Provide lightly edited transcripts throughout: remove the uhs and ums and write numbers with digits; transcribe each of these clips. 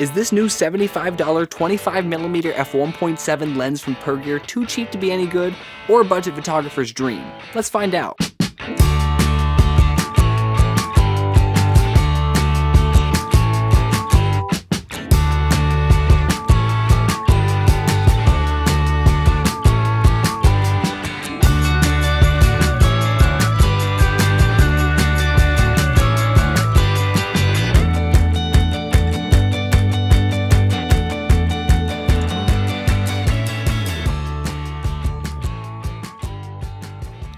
Is this new $75 25mm f1.7 lens from Pergear too cheap to be any good, or a budget photographer's dream? Let's find out.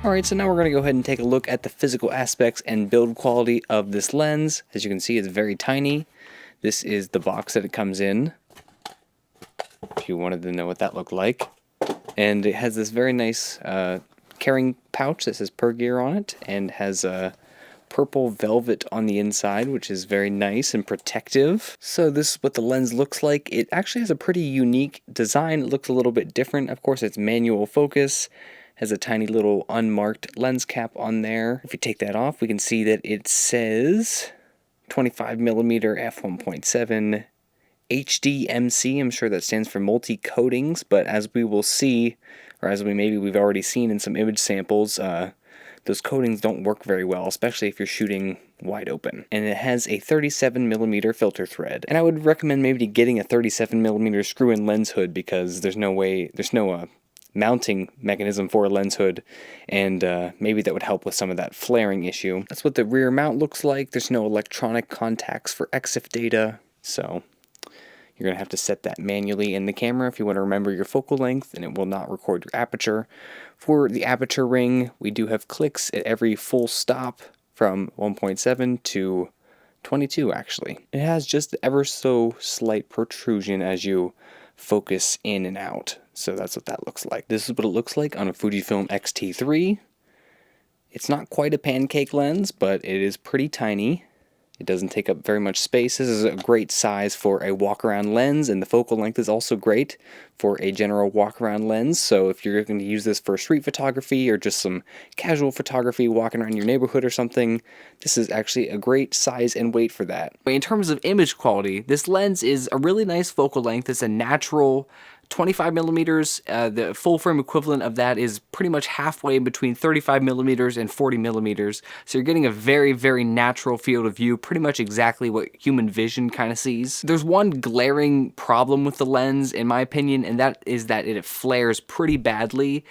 Alright, so now we're going to go ahead and take a look at the physical aspects and build quality of this lens. As you can see, it's very tiny. This is the box that it comes in, if you wanted to know what that looked like. And it has this very nice carrying pouch that says Pergear on it, and has a purple velvet on the inside, which is very nice and protective. So this is what the lens looks like. It actually has a pretty unique design. It looks a little bit different. Of course, it's manual focus. Has a tiny little unmarked lens cap on there. If you take that off, we can see that it says 25mm f1.7 HDMC. I'm sure that stands for multi-coatings, but as we will see, or as we've already seen in some image samples, those coatings don't work very well, especially if you're shooting wide open. And it has a 37mm filter thread. And I would recommend maybe getting a 37mm screw-in lens hood, because there's no mounting mechanism for a lens hood, and maybe that would help with some of that flaring issue. That's what the rear mount looks like. There's no electronic contacts for EXIF data, so you're going to have to set that manually in the camera if you want to remember your focal length, and it will not record your aperture. For the aperture ring, we do have clicks at every full stop from 1.7 to 22 actually. It has just ever so slight protrusion as you focus in and out. So that's what that looks like. This is what it looks like on a Fujifilm X-T3. It's not quite a pancake lens, but it is pretty tiny. It doesn't take up very much space. This is a great size for a walk-around lens, and the focal length is also great for a general walk-around lens. So if you're going to use this for street photography or just some casual photography, walking around your neighborhood or something, this is actually a great size and weight for that. In terms of image quality, this lens is a really nice focal length. It's a natural 25mm. The full frame equivalent of that is pretty much halfway between 35mm and 40mm. So you're getting a very, very natural field of view, pretty much exactly what human vision kind of sees. There's one glaring problem with the lens, in my opinion, and that is that it flares pretty badly.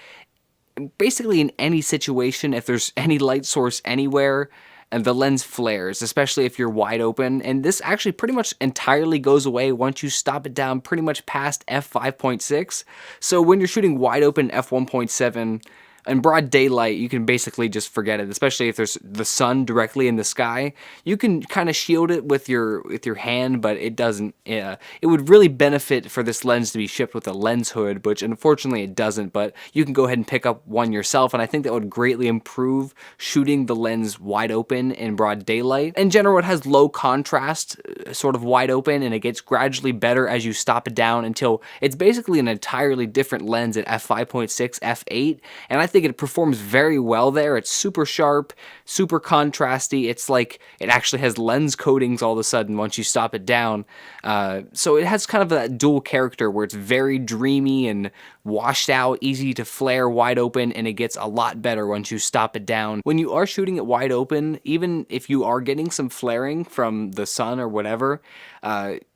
Basically in any situation, if there's any light source anywhere, and the lens flares, especially if you're wide open. And this actually pretty much entirely goes away once you stop it down pretty much past f5.6. So when you're shooting wide open f1.7 in broad daylight, you can basically just forget it, especially if there's the sun directly in the sky. You can kind of shield it with your hand, but it doesn't. It would really benefit for this lens to be shipped with a lens hood, which unfortunately it doesn't, but you can go ahead and pick up one yourself, and I think that would greatly improve shooting the lens wide open in broad daylight. In general, it has low contrast, sort of wide open, and it gets gradually better as you stop it down until it's basically an entirely different lens at f5.6, f8, and I think it performs very well there. It's super sharp, super contrasty. It's like it actually has lens coatings all of a sudden once you stop it down. So it has kind of that dual character where it's very dreamy and washed out, easy to flare wide open, and it gets a lot better once you stop it down. When you are shooting it wide open, even if you are getting some flaring from the sun or whatever,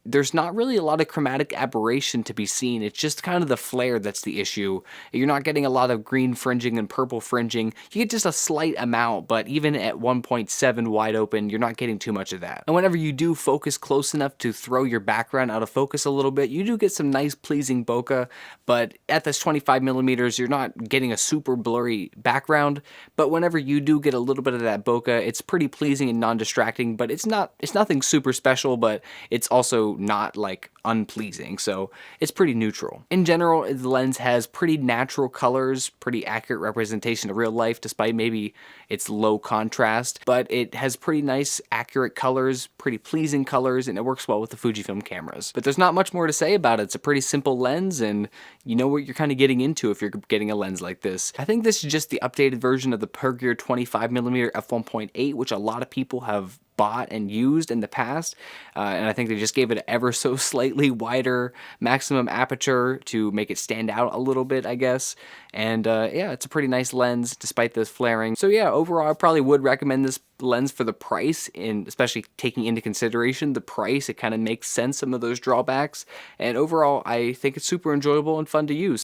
there's not really a lot of chromatic aberration to be seen. It's just kind of the flare that's the issue. You're not getting a lot of green fringing and purple fringing. You get just a slight amount, but even at 1.7 wide open, you're not getting too much of that. And whenever you do focus close enough to throw your background out of focus a little bit, you do get some nice pleasing bokeh, but at this 25mm, you're not getting a super blurry background. But whenever you do get a little bit of that bokeh, it's pretty pleasing and non-distracting, but it's nothing super special, but it's also not like unpleasing, so it's pretty neutral. In general, the lens has pretty natural colors, pretty accurate representation of real life, despite maybe its low contrast, but it has pretty nice, accurate colors, pretty pleasing colors, and it works well with the Fujifilm cameras. But there's not much more to say about it. It's a pretty simple lens, and you know what you're kind of getting into if you're getting a lens like this. I think this is just the updated version of the Pergear 25mm f1.8, which a lot of people have bought and used in the past, and I think they just gave it ever so slightly wider maximum aperture to make it stand out a little bit, I guess. And yeah, it's a pretty nice lens despite this flaring. So yeah, overall I probably would recommend this lens for the price, and especially taking into consideration the price, it kind of makes sense, some of those drawbacks. And overall I think it's super enjoyable and fun to use.